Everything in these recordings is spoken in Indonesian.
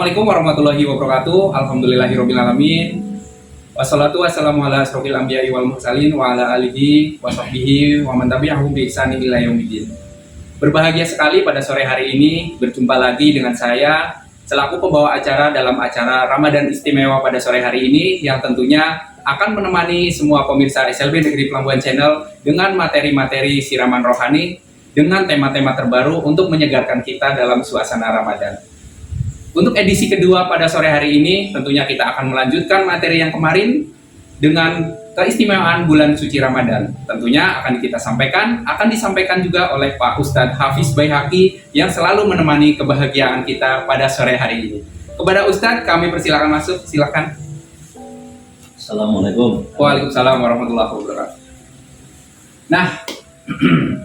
Assalamualaikum warahmatullahi wabarakatuh. Alhamdulillahirabbil alamin. Wassalatu wassalamu ala asrofil anbiya'i wal mursalin wa ala alihi wa sahbihi wa man tabi'ahum bi ihsanin ila yaumidin. Berbahagia sekali pada sore hari ini berjumpa lagi dengan saya selaku pembawa acara dalam acara Ramadan Istimewa pada sore hari ini yang tentunya akan menemani semua pemirsa SLB Negeri Pelambuan Channel dengan materi-materi siraman rohani dengan tema-tema terbaru untuk menyegarkan kita dalam suasana Ramadan. Untuk edisi kedua pada sore hari ini, tentunya kita akan melanjutkan materi yang kemarin dengan keistimewaan bulan suci Ramadan. Tentunya akan disampaikan juga oleh Pak Ustadz Hafiz Baihaqi yang selalu menemani kebahagiaan kita pada sore hari ini. Kepada Ustadz, kami persilakan masuk, silakan. Assalamualaikum. Waalaikumsalam warahmatullahi wabarakatuh. Nah,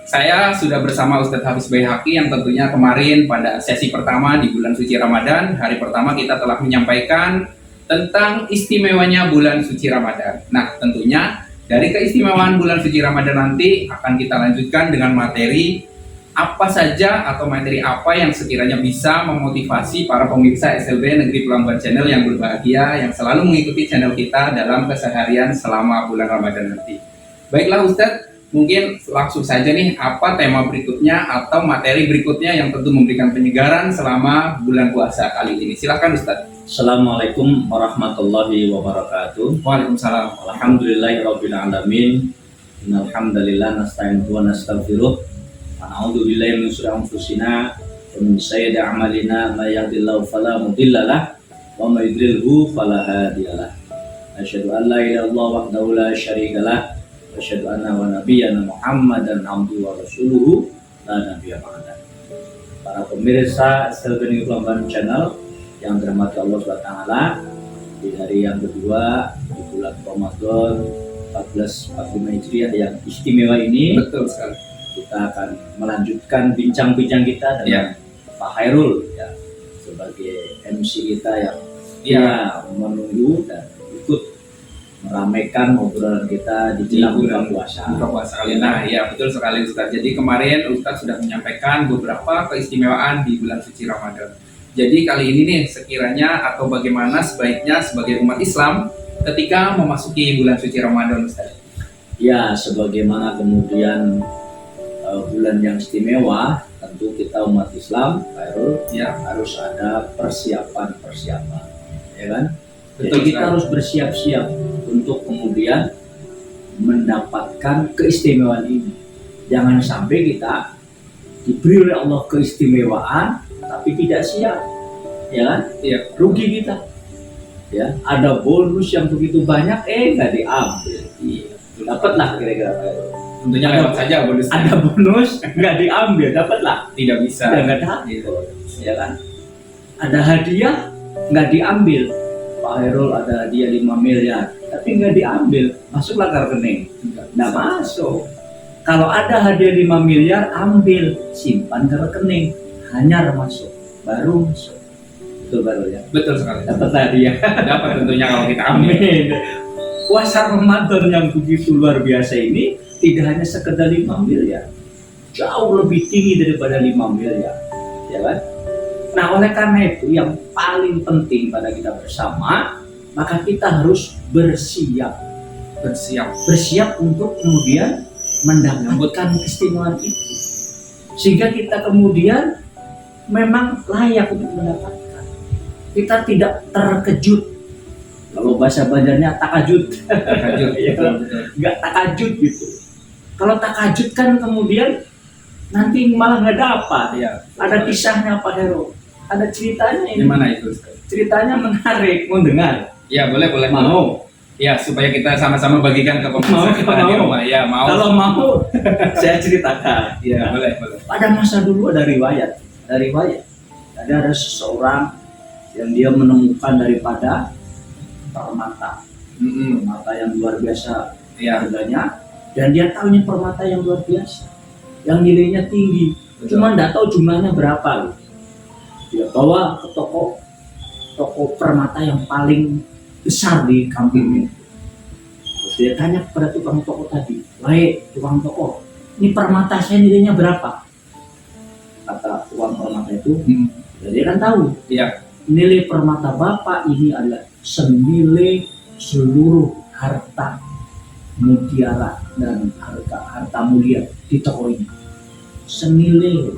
saya sudah bersama Ustadz Hafiz Baihaqi yang tentunya kemarin pada sesi pertama di bulan suci Ramadan, hari pertama kita telah menyampaikan tentang istimewanya bulan suci Ramadan. Nah, tentunya dari keistimewaan bulan suci Ramadan nanti akan kita lanjutkan dengan materi apa saja atau materi apa yang sekiranya bisa memotivasi para pemirsa SLB Negeri Pelambuan Channel yang berbahagia, yang selalu mengikuti channel kita dalam keseharian selama bulan Ramadan nanti. Baiklah Ustadz, mungkin langsung saja nih, apa tema berikutnya atau materi berikutnya yang tentu memberikan penyegaran selama bulan puasa kali ini. Silakan Ustadz. Assalamualaikum warahmatullahi wabarakatuh. Waalaikumsalam. Alhamdulillahirabbil alamin. Innal hamdalillah nasta'inuhu wa nastaghfiruh. Wa na'udzu billahi min shururi anfusina wa min sayyiati a'malina may yahdihillahu fala mudhillalah wa may yudlilhu fala hadiyalah. Asyhadu an la ilaha illallah wahdahu la syarikalah wa asyhadu anna wa nabiyyana Muhammadan abduhu wa rasuluhu la nabiyya ba'da. Para pemirsa SLB Negeri Pelambuan Channel yang dirahmati Allah SWT, di hari yang kedua di bulan Ramadan 1445 Hijriah yang istimewa ini, betul sekali, kita akan melanjutkan bincang-bincang kita dengan Pak Hairul ya, sebagai MC kita yang menunggu dan ikut meramaikan obrolan kita di jelang bulan puasa. Kali. Nah, ya betul sekali Ustaz. Jadi kemarin Ustaz sudah menyampaikan beberapa keistimewaan di bulan suci Ramadan. Jadi kali ini nih sekiranya atau bagaimana sebaiknya sebagai umat Islam ketika memasuki bulan suci Ramadan Ustaz? Ya, sebagaimana kemudian bulan yang istimewa, tentu kita umat Islam, Khairul, ya harus ada persiapan, ya kan? Jadi kita harus bersiap-siap untuk kemudian mendapatkan keistimewaan ini. Jangan sampai kita diberi oleh Allah keistimewaan tapi tidak siap, ya kan? Iya. Rugi kita. Ya, ada bonus yang begitu banyak, nggak diambil. Iya. Dapatlah kira-kira. Tentunya lewat saja bonus. Ada bonus nggak diambil, dapatlah. Tidak bisa. Nggak dapat, ya kan? Ada hadiah nggak diambil. Pak Hairul ada hadiah 5 miliar, tapi nggak diambil, masuklah ke rekening. Nggak masuk. Kalau ada hadiah 5 miliar, ambil, simpan ke rekening, hanya masuk, baru masuk. Betul baru ya? Betul sekali. Dapat hadiah. Dapat tentunya kalau kita ambil. Amin. Puasa Ramadan yang begitu luar biasa ini tidak hanya sekedar 5 miliar, jauh lebih tinggi daripada 5 miliar, ya kan? Nah, oleh karena itu yang paling penting pada kita bersama, maka kita harus bersiap untuk kemudian mendapatkan keistimewaan itu, sehingga kita kemudian memang layak untuk mendapatkan. Kita tidak terkejut. Kalau bahasa Banjarnya takajut, nggak takajut gitu. Kalau takajut kan kemudian nanti malah nggak dapat. Ya, ada kisahnya Pak Hero. Ada ceritanya ini. Gimana itu? Ceritanya menarik, mau dengar? Ya boleh. Mau? Ya supaya kita sama-sama bagikan ke pemirsa kita di rumah. Ya mau. Kalau mau, saya ceritakan. Ya boleh. Pada masa dulu ada riwayat. Ada seseorang yang dia menemukan daripada permata, permata yang luar biasa harganya, dan dia tahu ini permata yang luar biasa, yang nilainya tinggi. Cuma nggak tahu jumlahnya berapa. Dia bawa ke toko permata yang paling besar di kampungnya. Terus dia tanya kepada tukang toko tadi, "Wahai tukang toko, ini permata saya nilainya berapa?" Kata tukang permata itu, jadi dia kan tahu. Iya. nilai permata Bapak ini adalah senilai seluruh harta mutiara dan harta mulia di toko ini. Senilai,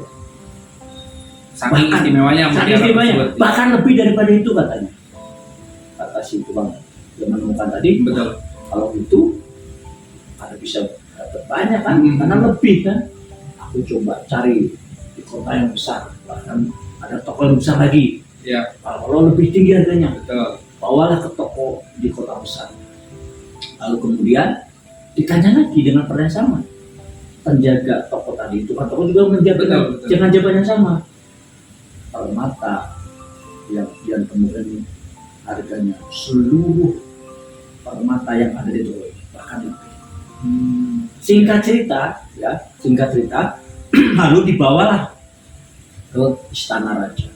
Saking istimewanya saking mutiara istimewanya, tersebut. bahkan lebih daripada itu katanya. Kata si tukang yang menemukan tadi, Betul. kalau itu ada bisa dapat banyak kan, karena lebih kan. Aku coba cari di kota yang besar, bahkan ada toko yang besar lagi. Ya, Kalau lebih tinggi harganya, betul. bawalah ke toko di kota besar. Lalu kemudian ditanya lagi dengan pertanyaan sama. Penjaga toko tadi itu kan toko juga menjaga Betul. jangan jawaban yang sama. Permata yang kemudian harganya seluruh permata yang ada di toko ini, bahkan lebih. Singkat cerita, lalu dibawalah ke istana raja,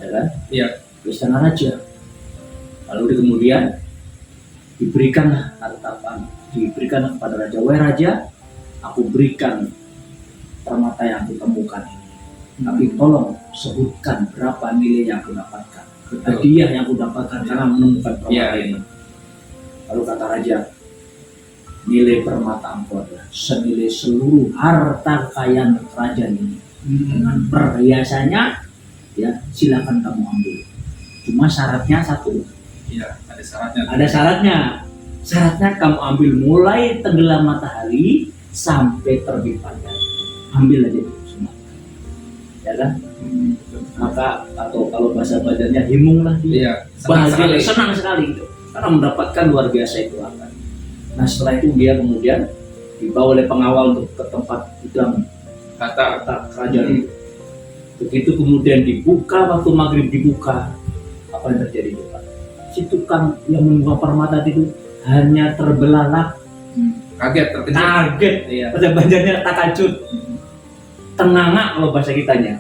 ya kan? Iya. Ke istana raja. Lalu kemudian diberikanlah diberikan kepada raja. Wahai raja, aku berikan permata yang aku temukan ini. Tapi tolong sebutkan berapa nilai yang aku dapatkan, hadiah yang aku dapatkan karena menemukan permata ini. Lalu kata raja, nilai permata engkau adalah senilai seluruh harta kekayaan kerajaan ini. Dengan perhiasannya, ya silakan kamu ambil. Cuma syaratnya satu. Iya, ada syaratnya. Ada syaratnya. Syaratnya kamu ambil mulai tenggelam matahari sampai terbit fajar. Ambil aja itu semua. Ya kan? Maka atau kalau bahasa badannya himunglah dia. Iya, senang Senang sekali itu. Karena mendapatkan luar biasa itu akan. Nah setelah itu dia kemudian dibawa oleh pengawal untuk ke tempat gudang kata kerajaan itu. Begitu kemudian dibuka, waktu maghrib dibuka, apa yang terjadi Pak? Si tukang yang membawa permata itu hanya terbelalak, kaget, terkejut. kaget, Iya. pada banjarnya takajud, tengangak kalau bahasa kitanya,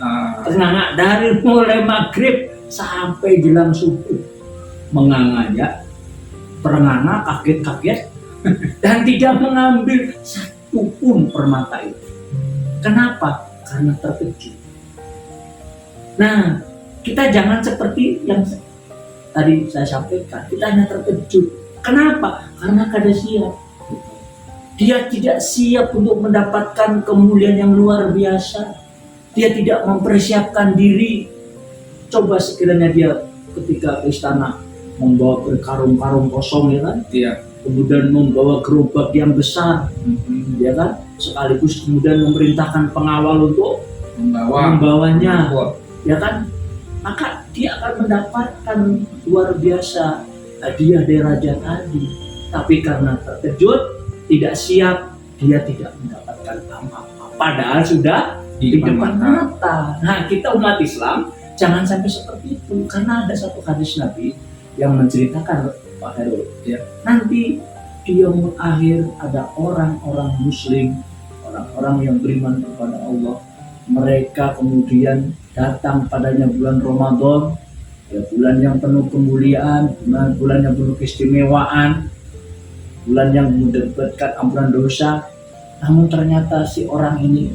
tengangak dari mulai maghrib sampai jelang subuh, menganganya, terenganga, kaget-kaget, dan tidak mengambil satu pun permata itu. Kenapa? Karena terkejut. Nah, kita jangan seperti yang tadi saya sampaikan, kita hanya terkejut. Kenapa? Karena kada siap. Dia tidak siap untuk mendapatkan kemuliaan yang luar biasa. Dia tidak mempersiapkan diri. Coba sekiranya dia ketika ke istana membawa berkarung-karung kosong, ya kan? Iya. Kemudian membawa gerobak yang besar, ya kan? Sekaligus kemudian memerintahkan pengawal untuk membawanya, ya kan? Maka dia akan mendapatkan luar biasa hadiah dari raja tadi. Tapi karena terkejut, tidak siap, dia tidak mendapatkan apa-apa. Padahal sudah di depan mata. Nah, kita umat Islam jangan sampai seperti itu, karena ada satu hadis Nabi yang menceritakan, Pak Herul, ya, nanti di yaumul akhir ada orang-orang muslim, orang-orang yang beriman kepada Allah, mereka kemudian datang padanya bulan Ramadan, ya, bulan yang penuh kemuliaan, bulan yang penuh keistimewaan, bulan yang mendapatkan ampunan dosa. Namun ternyata si orang ini,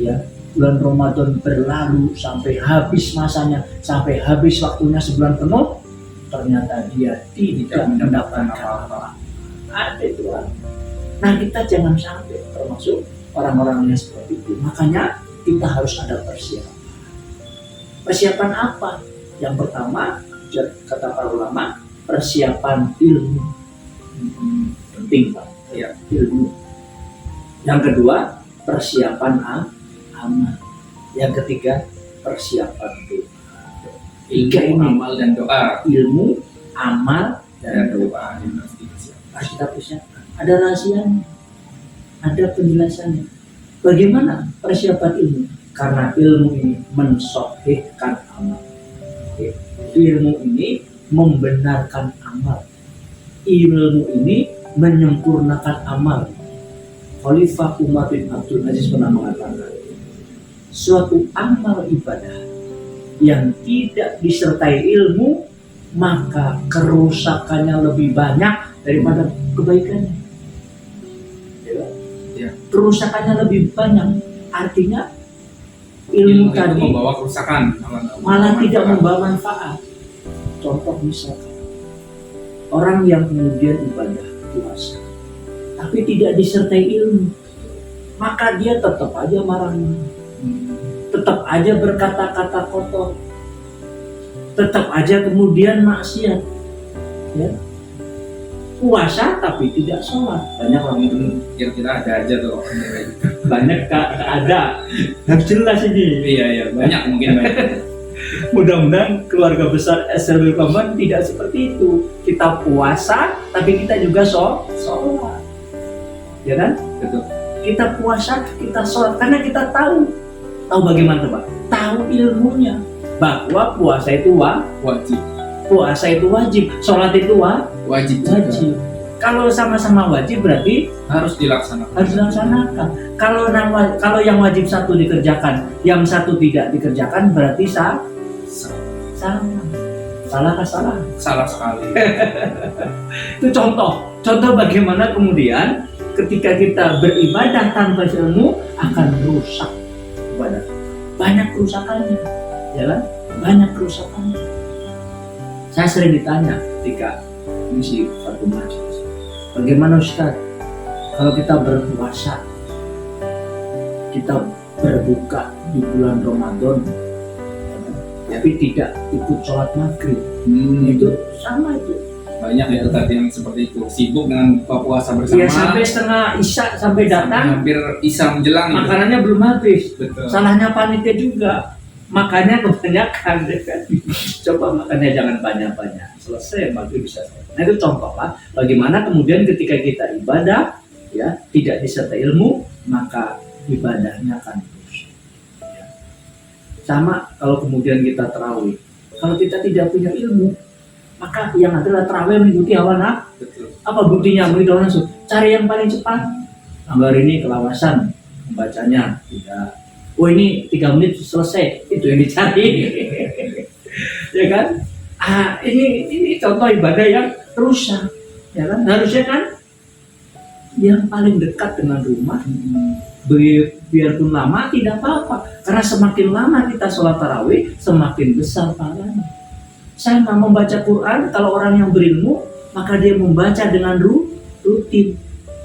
ya, bulan Ramadan berlalu sampai habis masanya, sampai habis waktunya sebulan penuh, ternyata dia tidak mendapatkan apa-apa. Ada itu orang. Nah, kita jangan sampai termasuk orang-orang yang seperti itu. Makanya kita harus ada persiapan. Persiapan apa? Yang pertama, kata para ulama, persiapan ilmu. Penting, Pak. Ya, ilmu. Yang kedua, persiapan amal. Yang ketiga, persiapan doa. Tiga ini, amal dan doa. Ilmu, amal, dan doa. Harus kita persiapkan. Ada rahasianya, ada penjelasannya. Bagaimana persiapan ilmu? Karena ilmu ini mensahihkan amal. Ilmu ini membenarkan amal. Ilmu ini menyempurnakan amal. Khalifah Umar bin Abdul Aziz pernah mengatakan, suatu amal ibadah yang tidak disertai ilmu, maka kerusakannya lebih banyak daripada kebaikannya. Ya. Kerusakannya lebih banyak. Artinya ilmu tadi membawa kerusakan, malah tidak membawa manfaat. contoh misalkan orang yang kemudian ibadah puasa tapi tidak disertai ilmu, maka dia tetap aja marah-marah, tetap aja berkata-kata kotor, tetap aja kemudian maksiat, ya. Puasa tapi tidak sholat, banyak orang itu. Kira-kira ada aja tuh orang yang kayak gitu. Banyak ada, harus jelas ini. Iya, banyak mungkin banyak. Mudah-mudahan keluarga besar SLB Paman tidak seperti itu. Kita puasa tapi kita juga sholat, ya kan? Betul. Kita puasa, kita sholat karena kita tahu bagaimana Pak? Tahu ilmunya bahwa puasa itu Wajib. puasa itu wajib, sholat itu Wajib juga. wajib. Kalau sama-sama wajib berarti Harus dilaksanakan. harus dilaksanakan. Kalau yang wajib satu dikerjakan, yang satu tidak dikerjakan berarti salah. Salah. Salah sekali. Itu contoh bagaimana kemudian ketika kita beribadah tanpa ilmu akan rusak ibadah. Banyak kerusakannya, ya kan? Banyak kerusakannya. Saya sering ditanya ketika mengisi satu majelis, bagaimana Ustaz kalau kita berpuasa, kita berbuka di bulan Ramadan, tapi tidak ikut sholat maghrib, itu sama itu. Banyak itu tadi yang seperti itu, sibuk dengan buka puasa bersama. Ya sampai setengah isya sampai datang, hampir isya menjelang. makanannya belum habis. Betul. Salahnya panitia juga, makannya kebanyakan. Coba makannya jangan banyak-banyak, selesai maghrib bisa selesai. Nah itu contoh lah bagaimana kemudian ketika kita ibadah ya tidak disertai ilmu, maka ibadahnya akan rusak. Ya. Sama kalau kemudian kita tarawih, kalau kita tidak punya ilmu, maka yang adalah tarawih mengikuti hawa nafsu. Betul. Apa buktinya mengikuti hawa nafsu? Cari yang paling cepat. Gambar ini kelawasan membacanya tidak. Oh ini 3 menit selesai, itu yang dicari. Ya kan? Ini contoh ibadah yang rusak. Ya kan? Harusnya kan yang paling dekat dengan rumah, biarpun lama tidak apa-apa. Karena semakin lama kita sholat tarawih, semakin besar pahalanya. Sama membaca Quran, kalau orang yang berilmu, maka dia membaca dengan rutin.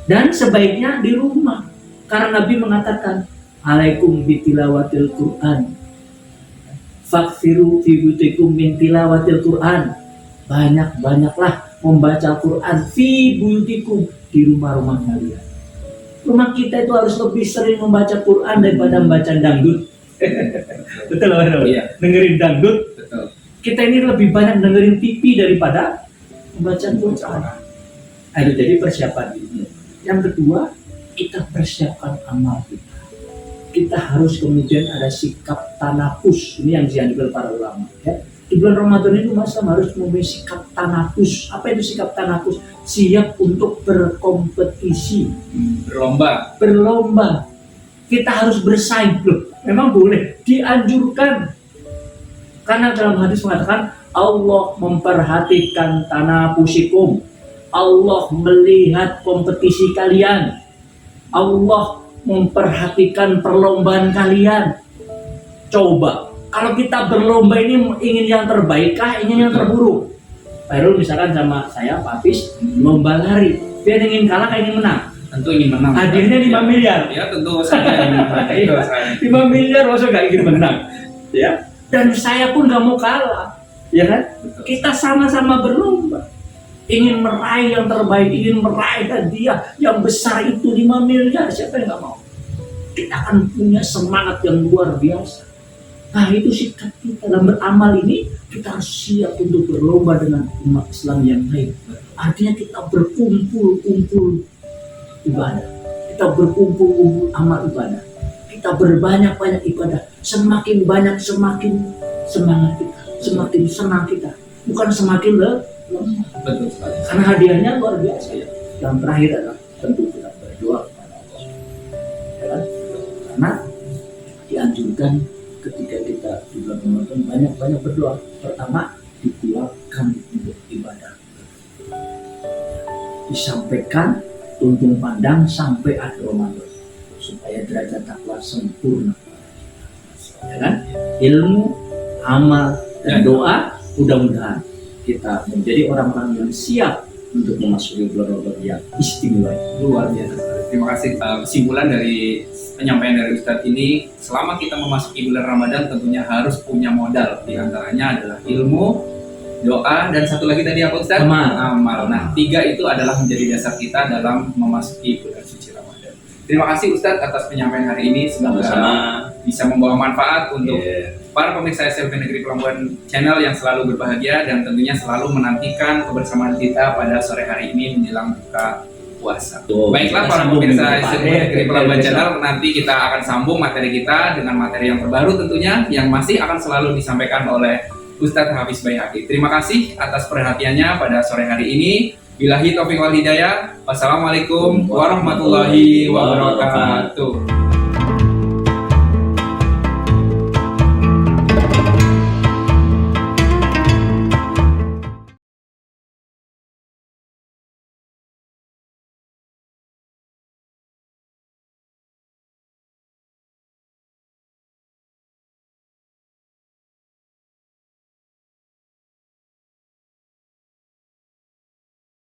Dan sebaiknya di rumah. Karena Nabi mengatakan, alaikum bitilawatil Quran. Faksiru fi buyutikum min tilawatil Quran. Banyak-banyaklah membaca Quran fi buyutikum, di rumah-rumah kalian. Rumah kita itu harus lebih sering membaca Quran daripada membaca dangdut. Betul loh, Iya. dengerin dangdut. Betul. Kita ini lebih banyak dengerin TV daripada membaca Quran. Itu jadi persiapan ini. Yang kedua, kita persiapkan amal kita. Kita harus kemudian ada sikap tanafus. Ini yang dianjurkan para ulama. Ya. Di bulan Ramadan itu masa harus memiliki sikap tanafus. Apa itu sikap tanafus? Siap untuk berkompetisi, berlomba. Kita harus bersaing loh. Memang boleh, dianjurkan. Karena dalam hadis mengatakan Allah memperhatikan tanafusikum. Allah melihat kompetisi kalian. Allah memperhatikan perlombaan kalian. Coba, kalau kita berlomba ini ingin yang terbaik kah, ingin yang terburuk? Baru misalkan sama saya, Pak Hafiz, lomba lari. Dia ingin kalah, ingin menang. Tentu ingin menang. Hadiahnya 5 miliar. Ya tentu saya ingin menang. Itu saya. 5 miliar masa gak ingin menang. Ya. Dan saya pun gak mau kalah. Ya kan? Betul. Kita sama-sama berlomba. Ingin meraih yang terbaik, ingin meraih hadiah yang besar itu 5 miliar. Siapa yang gak mau? Kita akan punya semangat yang luar biasa. Nah itu sikap kita dalam beramal ini, kita harus siap untuk berlomba dengan umat Islam yang lain. Artinya kita berkumpul-kumpul ibadah, kita berkumpul-kumpul amal ibadah, kita berbanyak-banyak ibadah. Semakin banyak semakin semangat kita, semakin senang kita, bukan semakin lemah. Betul sekali. Karena hadiahnya luar biasa ya. Yang terakhir adalah tentu kita berdoa kepada Allah. Ya kan? Karena dianjurkan ketika kita di bulan Ramadan banyak-banyak berdoa. Pertama, dikuatkan untuk ibadah. Disampaikan tuntung pandang sampai akhir Ramadan supaya derajat takwa sempurna. Ya kan? Ilmu, amal, dan doa mudah-mudahan kita menjadi orang-orang yang siap untuk memasuki bulan Ramadan yang istimewa. Luar biasa. Terima kasih. Kesimpulan dari penyampaian dari Ustadz ini, selama kita memasuki bulan Ramadan tentunya harus punya modal. Di antaranya adalah ilmu, doa, dan satu lagi tadi apa Ustadz? Amal. Nah, 3 itu adalah menjadi dasar kita dalam memasuki bulan suci Ramadan. Terima kasih Ustadz atas penyampaian hari ini. Semoga bisa membawa manfaat untuk para pemirsa SLB Negeri Pelambuan Channel yang selalu berbahagia dan tentunya selalu menantikan kebersamaan kita pada sore hari ini menjelang buka puasa. Baiklah para pemirsa SLB Negeri Pelambuan Channel, nanti kita akan sambung materi kita dengan materi yang terbaru tentunya yang masih akan selalu disampaikan oleh Ustadz Hafiz Baihaqi. Terima kasih atas perhatiannya pada sore hari ini. Billahi taufiq wal hidayah. Wassalamualaikum warahmatullahi wabarakatuh.